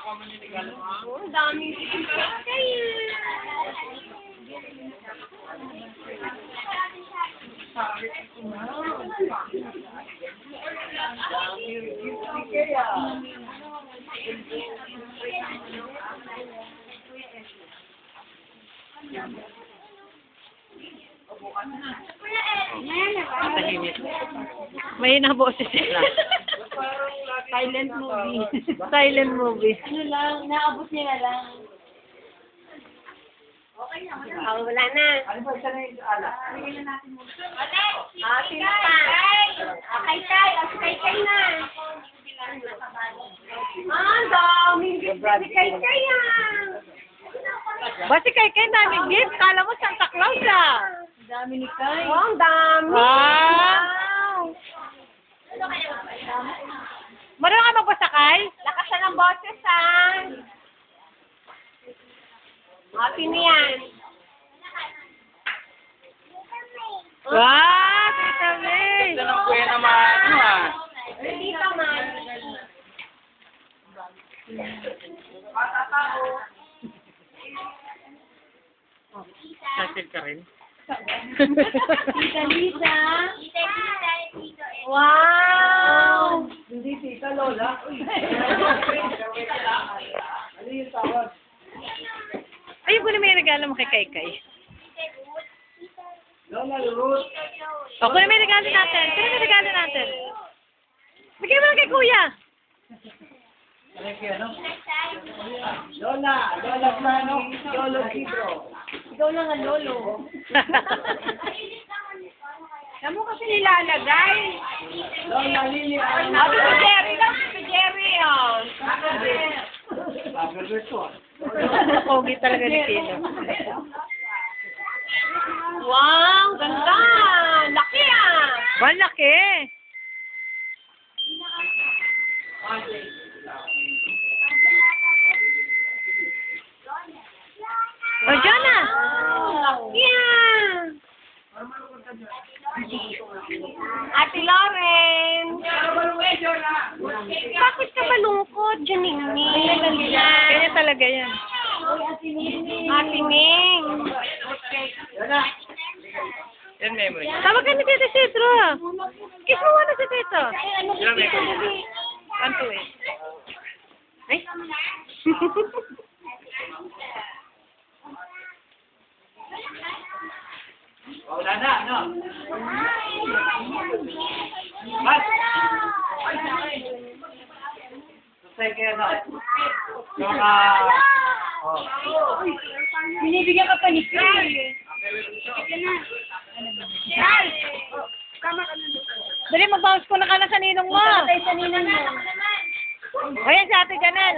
Oh, daming May naboses sila. silent movie. Silent movie. Ano lang, naabot niya na lang. Okay na, wala. Oh, wala na. Ano ba, isa na yung ala? Bigyan na natin muna. Ah, sino pa? Okay, Tay. Kay na. Ah, dami. Si Kay yan. Basi kay daming gift. Kala mo Santa Claus ah. Dami ni Kay. Oh, ang dami. Wow! Marunong ka magbasakay? Lakasan ng boses, ha? Happy na yan. Wow! Tita May! Ito ng kuya naman, ano ah. Dito man. Nasil ka rin. Tita Lisa. Wow! Hindi tita Lola. Ano yung tawag? Ayun ko na may regalo mo kay Kay. Lola Ruth. O, kunin mo yung regalo natin. Kunin mo yung regalo natin. Bigyan mo lang kay Kuya. Ano yung ano? Lola. Lola Plano. Lolo Pedro. Ikaw lang ang lolo. Saan mo kasi nilalagay? Lola Lili. Sabi si Jerry lang, si Jerry, oh. Sabi ko. Pogi talaga ni Kilo. Wow, ganda! Laki ah! Malaki. O, dyan na. Laki ah! Ate Lauren! Bakit ka malungkot, Janine? Ganyan talaga yan. Ate Ning! Yan memory. Tawag ka ni Tito Cedro. Kiss mo na si Tito. Yan memory. 1, 2, 8. Ay. Wala na, no? Mas! Say kaya na. Binibigyan ka pa ni Kay. Dali, mag-bounce ko na ka na sa ninong mo. Patay sa ninang mo. O yan si Ate Janel.